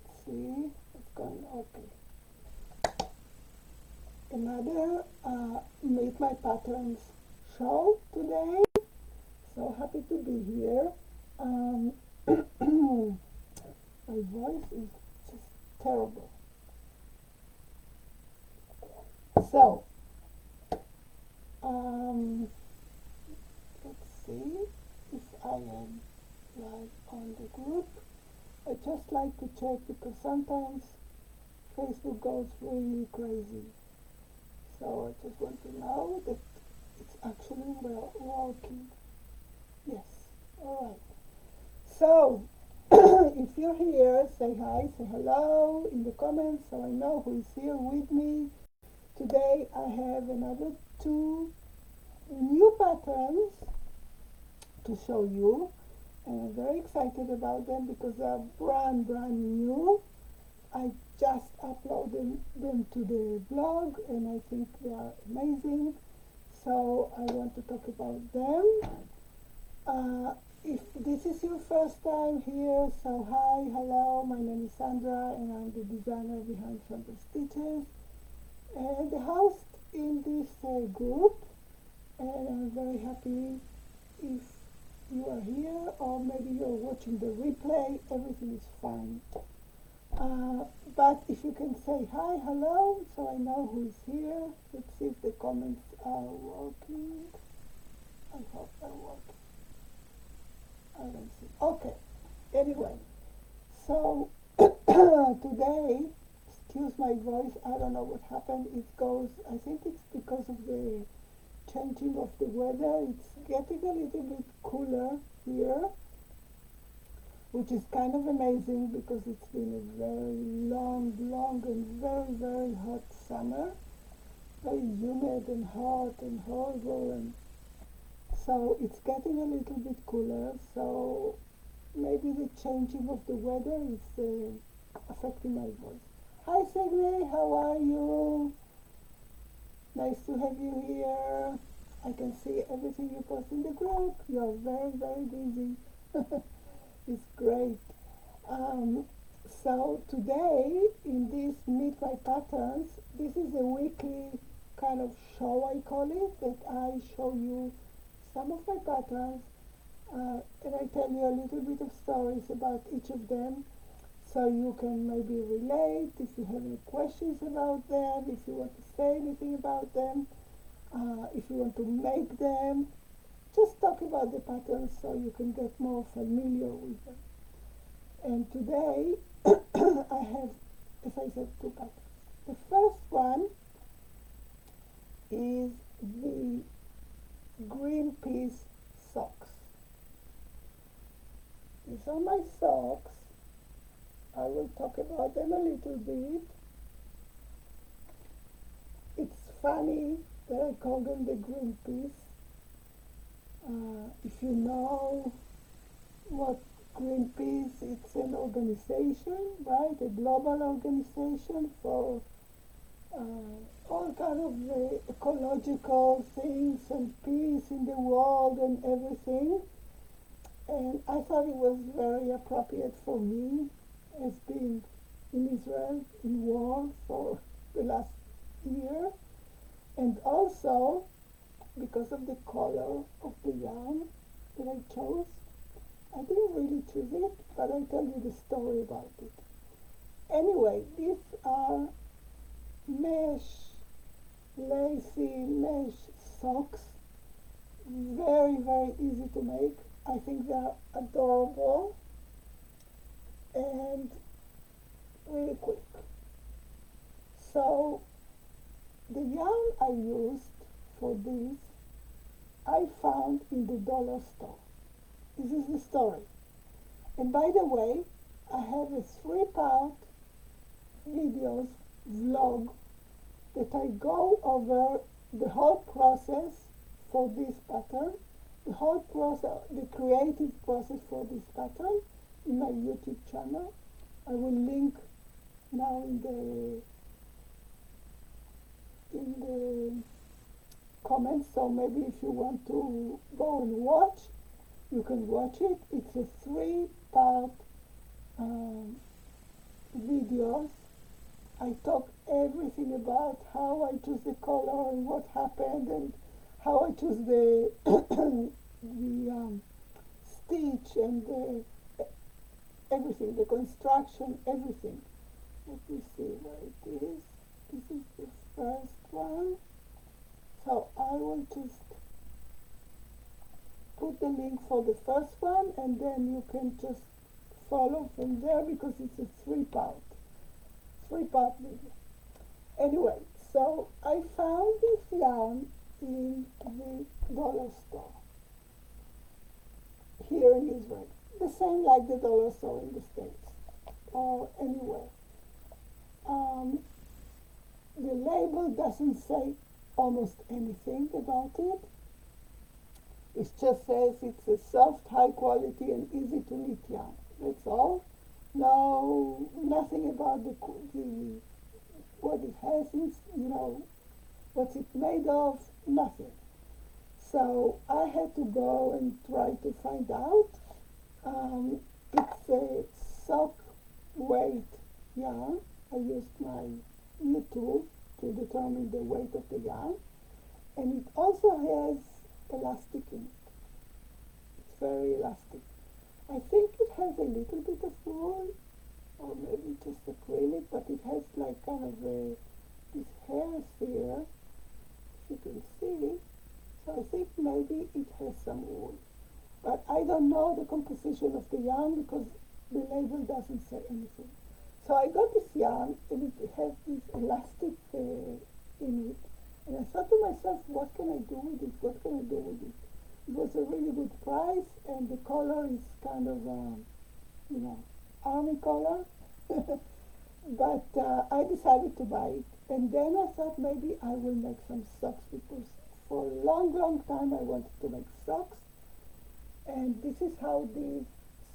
let's see, it's gone, okay. Another Meet My Patterns show today. So happy to be here. My voice is just terrible. So, let's see if I am live on the group. I just like to check because sometimes Facebook goes really crazy. So I just want to know that it's actually working. Yes, alright. So, if you're here, say hi, say hello in the comments so I know who is here with me. Today I have another 2 new patterns to show you. And I'm very excited about them because they are brand new. I just uploaded them to the blog and I think they are amazing. So I want to talk about them. If this is your first time here, so hi, hello, my name is Sandra and I'm the designer behind SandraStitches and the host in this group, and I'm very happy if you are here or maybe you're watching the replay, everything is fine. But if you can say hi, hello, so I know who is here. Let's see if the comments are working. I hope they're working. I don't see. Okay. Anyway, so today, excuse my voice, I don't know what happened. It goes, I think it's because of the changing of the weather. It's getting a little bit cooler here, which is kind of amazing because it's been a very long and very hot summer. Very humid and hot and horrible, and so it's getting a little bit cooler, so maybe the changing of the weather is affecting my voice. Hi Segre, how are you? Nice to have you here. I can see everything you post in the group. You're very busy. It's great. So today in this Meet My Patterns, this is a weekly kind of show, I call it, that I show you some of my patterns and I tell you a little bit of stories about each of them so you can maybe relate if you have any questions about them, if you want to say anything about them, if you want to make them. Just talk about the patterns so you can get more familiar with them. And today I have, as I said, 2 patterns. The first one is the green piece socks. These are my socks. I will talk about them a little bit. It's funny that I call them the green piece. If you know what Greenpeace, it's an organization, right? A global organization for all kind of ecological things and peace in the world and everything. And I thought it was very appropriate for me as being in Israel in war for the last year, and also because of the color of the yarn that I chose. I didn't really choose it, but I'll tell you the story about it. Anyway, these are lacy mesh socks. Very easy to make. I think they're adorable and really quick. So the yarn I used for this I found in the dollar store. This is the story. And by the way, I have a 3-part videos vlog that I go over the whole process for this pattern, the whole process, the creative process for this pattern in my YouTube channel. I will link now in the comments, so maybe if you want to go and watch, you can watch it. It's a 3-part videos, I talk everything about how I choose the color and what happened and how I choose the the stitch and everything, the construction, everything. Let me see where it is. This is the first one. So I will just put the link for the first one, and then you can just follow from there because it's a three-part video. Anyway, so I found this yarn in the dollar store here in Israel. The same like the dollar store in the States or anywhere. The label doesn't say almost anything about it. It just says it's a soft, high quality and easy to knit yarn. That's all. No, nothing about the what it has, what's it made of, nothing. So I had to go and try to find out. It's a sock weight yarn. I used my new tool to determine the weight of the yarn, and it also has elastic in it. It's very elastic. I think it has a little bit of wool, or maybe just acrylic, but it has like kind of these hairs here, if you can see. So I think maybe it has some wool. But I don't know the composition of the yarn because the label doesn't say anything. So I got this yarn and it has this elastic in it. And I thought to myself, what can I do with it? What can I do with it? It was a really good price, and the color is kind of, army color. But I decided to buy it. And then I thought maybe I will make some socks because for a long, long time I wanted to make socks. And this is how these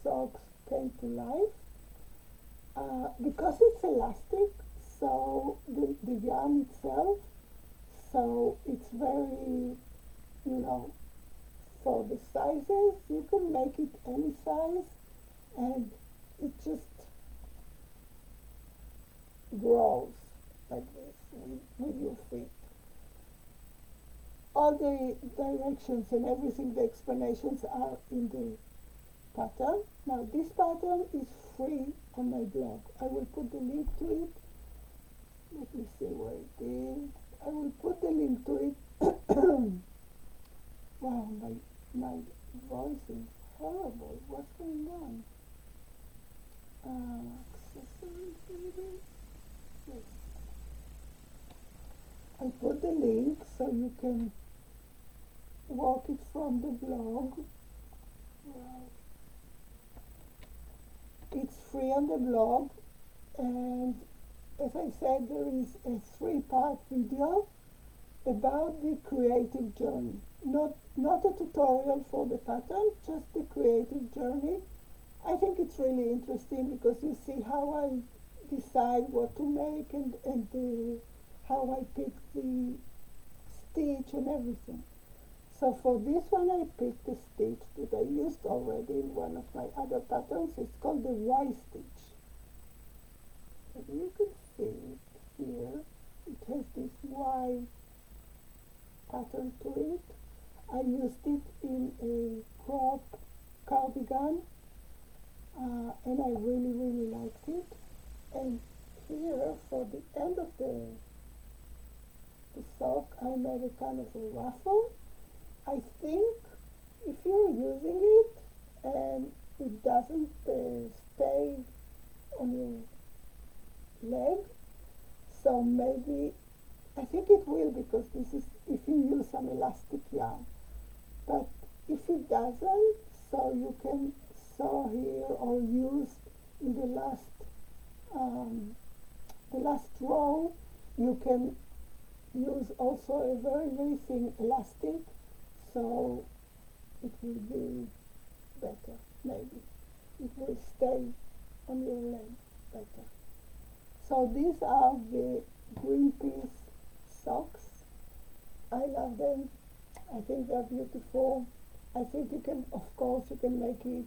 socks came to life. Because it's elastic, so the yarn itself, so it's very, for the sizes, you can make it any size, and it just grows like this with your feet. All the directions and everything, the explanations are in the pattern. Now this pattern is free on my blog. I will put the link to it. Let me see where it is. I will put the link to it. Wow, my voice is horrible. What's going on? Accessories maybe? Yes. I put the link so you can walk it from the blog. Wow. It's free on the blog, and as I said, there is a three-part video about the creative journey. Not a tutorial for the pattern, just the creative journey. I think it's really interesting because you see how I decide what to make and how I pick the stitch and everything. So for this one I picked a stitch that I used already in one of my other patterns. It's called the Y stitch. And you can see it here. It has this Y pattern to it. I used it in a crop cardigan, and I really, really liked it. And here, for the end of the sock, I made a kind of a ruffle. I think if you're using it and it doesn't stay on your leg, so maybe, I think it will, because this is if you use some elastic yarn. But if it doesn't, so you can sew here or use in the last row, you can use also a very, very thin elastic, so it will be better, maybe. It will stay on your leg better. So these are the green piece socks. I love them. I think they're beautiful. I think you can, of course, you can make them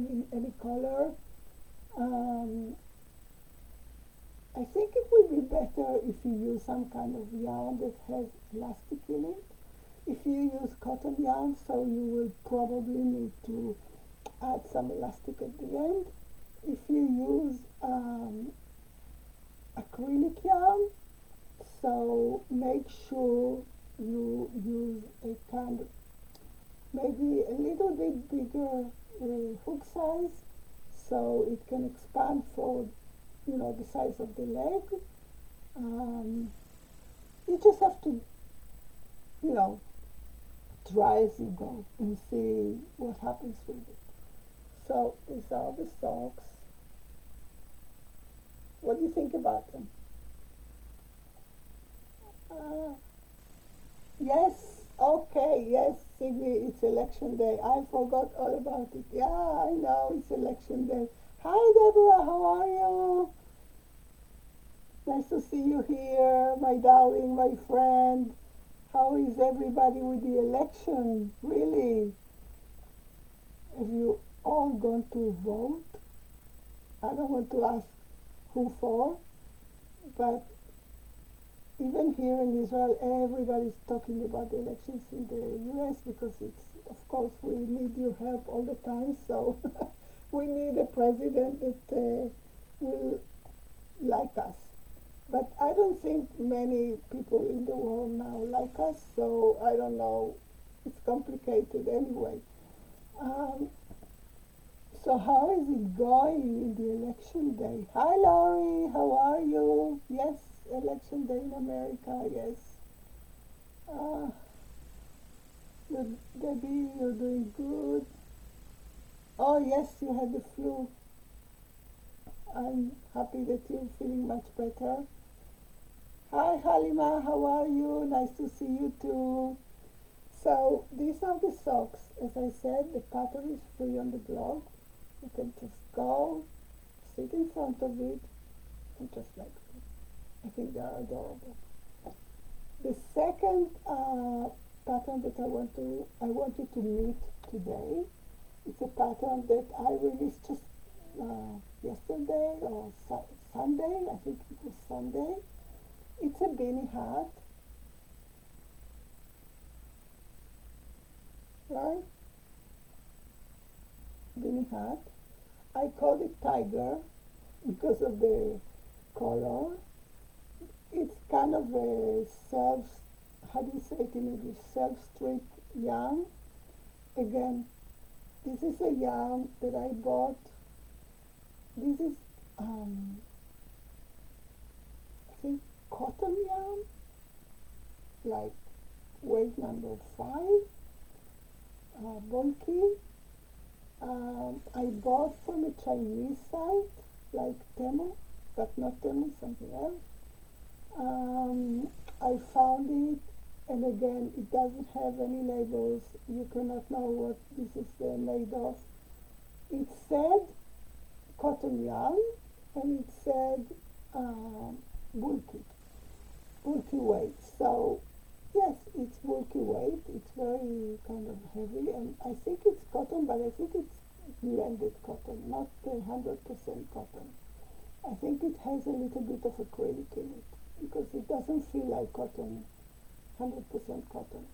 in any color. I think it will be better if you use some kind of yarn that has elastic in it. If you use cotton yarn, so you will probably need to add some elastic at the end. If you use acrylic yarn, so make sure you use a kind of maybe a little bit bigger hook size, so it can expand for the size of the leg. You just have to try as you go and see what happens with it. So these are the socks. What do you think about them? Yes, okay, yes, Siggy, it's election day. I forgot all about it. Yeah, I know, it's election day. Hi, Deborah, how are you? Nice to see you here, my darling, my friend. How is everybody with the election? Really? Have you all gone to vote? I don't want to ask who for, but even here in Israel, everybody's talking about the elections in the US because of course, we need your help all the time. So we need a president that will like us. But I don't think many people in the world now like us, so I don't know. It's complicated anyway. So how is it going in the election day? Hi, Laurie, how are you? Yes, election day in America, yes. Debbie, you're doing good. Oh, yes, you had the flu. I'm happy that you're feeling much better. Hi, Halima, how are you? Nice to see you too. So, these are the socks. As I said, the pattern is free on the blog. You can just go, sit in front of it, and just like this. I think they are adorable. The second pattern that I want you to meet today, it's a pattern that I released just yesterday or Sunday. I think it was Sunday. It's a beanie hat, right? Beanie hat. I call it Tiger because of the color. It's kind of a how do you say it in English? Self-strip yarn. Again, this is a yarn that I bought. This is, I think, cotton yarn, like weight number 5, bulky. I bought from a Chinese site, like Temu, but not Temu, something else. I found it, and again, it doesn't have any labels. You cannot know what this is made of. It said cotton yarn, and it said bulky weight. So yes, it's bulky weight. It's very kind of heavy, and I think it's cotton, but I think it's blended cotton, not 100% cotton. I think it has a little bit of acrylic in it because it doesn't feel like cotton, 100% cotton.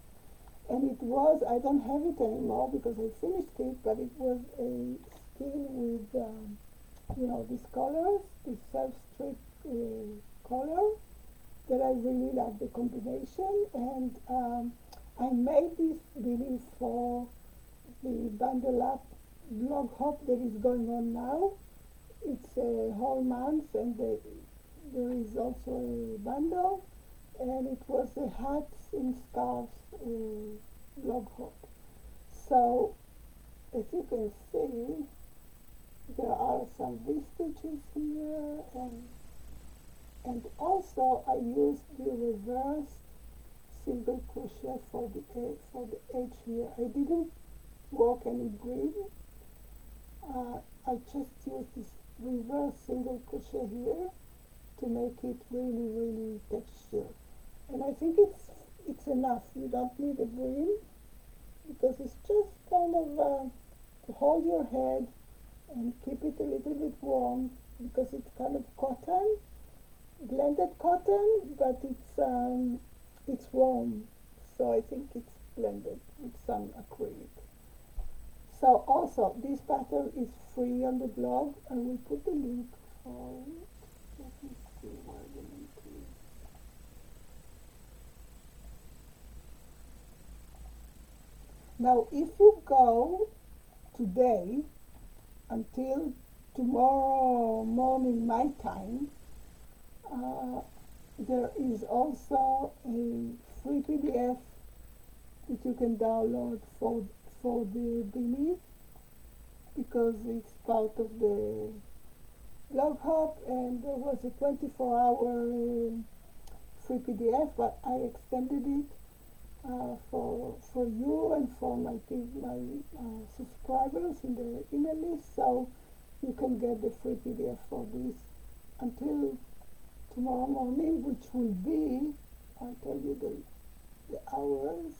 And it was, I don't have it anymore because I finished it, but it was a skin with these colors, this self-strip color that I really like the combination. And I made this beanie for the Bundle Up blog hop that is going on now. It's a whole month, and there is also a bundle, and it was a hats and scarves blog hop. So as you can see, there are some V-stitches here, and also I used the reversed single crochet for the edge here. I didn't work any green. I just used this reverse single crochet here to make it really, really textured. And I think it's enough. You don't need a brim because it's just kind of to hold your head and keep it a little bit warm because it's kind of cotton. blended cotton, but it's warm, so I think it's blended with some acrylic. So also this pattern is free on the blog. I will put the link for it. Let me see where the link is. Now if you go today until tomorrow morning my time, there is also a free PDF that you can download for the Beanie, because it's part of the blog hub, and there was a 24-hour free PDF, but I extended it for you and for my subscribers in the email list, so you can get the free PDF for this until tomorrow morning, which will be, I'll tell you the hours.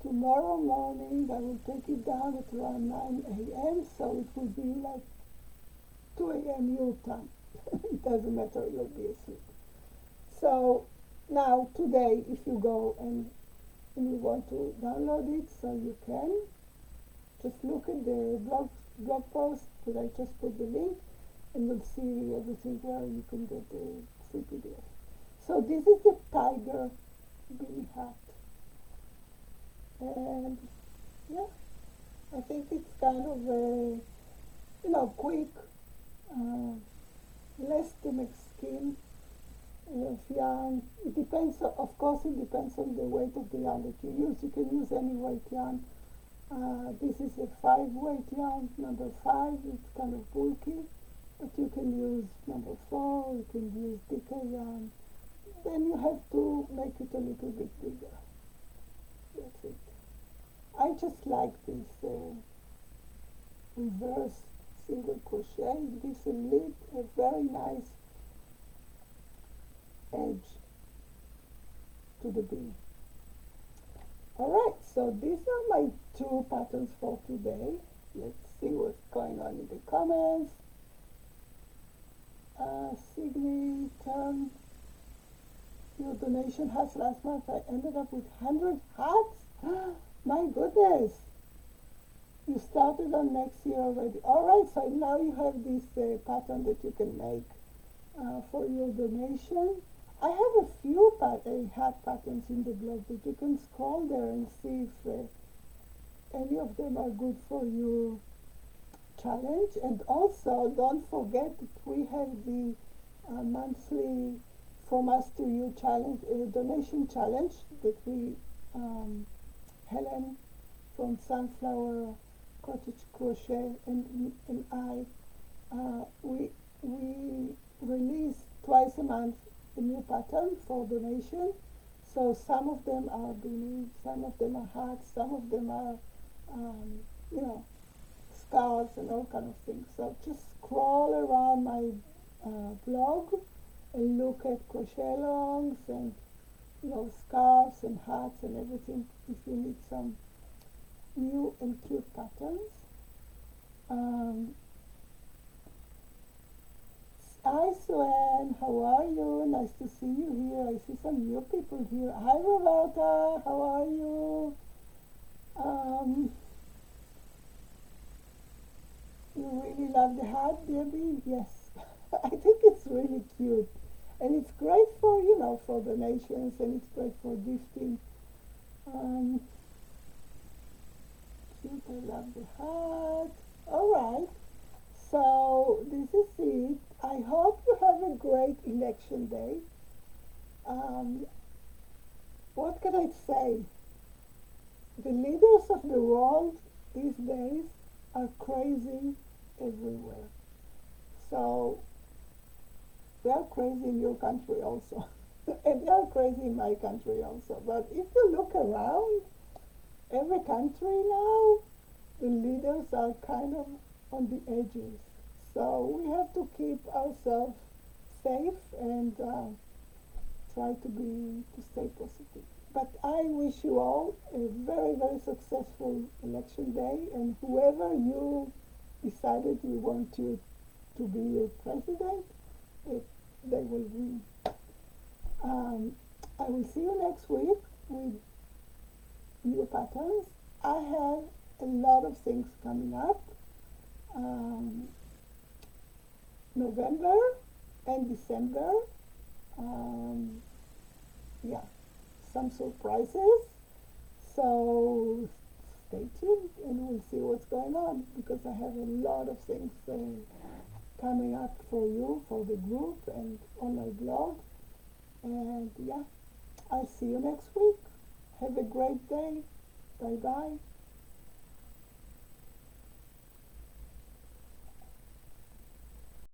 Tomorrow morning I will take it down at around 9 a.m. so it will be like 2 a.m. your time. It doesn't matter, you'll be asleep. So now today, if you go and you want to download it, so you can just look at the blog post that I just put the link, and you'll see everything where you can get the free PDF. So this is the tiger beanie hat, and yeah, I think it's kind of a quick, less to make skin of yarn. It depends, of course, it depends on the weight of the yarn that you use. You can use any weight yarn. This is a 5-weight yarn, number 5. It's kind of bulky, but you can use number 4. You can use thicker yarn. Then you have to make it a little bit bigger. That's it. I just like this reverse single crochet. It gives a very nice edge to the beanie. Alright, so these are my 2 patterns for today. Let's see what's going on in the comments. Signy, your donation hats last month. I ended up with 100 hats. My goodness. You started on next year already. Alright, so now you have this pattern that you can make for your donation. I have a few hat patterns in the blog that you can scroll there and see if any of them are good for your challenge. And also don't forget that we have the monthly From Us to You challenge, donation challenge that we, Helen from Sunflower Cottage Crochet and I, we release twice a month a new pattern for donation. So some of them are beanies, some of them are hats, some of them are, scarves and all kind of things. So just scroll around my blog and look at crochet alongs and scarves and hats and everything if you need some new and cute patterns. Hi Suen, how are you? Nice to see you here. I see some new people here. Hi Roberta, how are you? You really love the hat, Debbie? Yes. I think it's really cute. And it's great for, for donations, and it's great for gifting. Cute, I love the hat. Alright. So this is it. I hope you have a great election day. What can I say? The leaders of the world these days are crazy everywhere. So they are crazy in your country also. And they are crazy in my country also. But if you look around, every country now, the leaders are kind of on the edges. So we have to keep ourselves safe and try to stay positive. But I wish you all a very, very successful election day, and whoever you decided you want to be your president, if they will win. I will see you next week with new patterns. I have a lot of things coming up. November and December. Yeah, some surprises. So stay tuned and we'll see what's going on, because I have a lot of things coming up for you, for the group and on my blog. And yeah, I'll see you next week. Have a great day. Bye bye.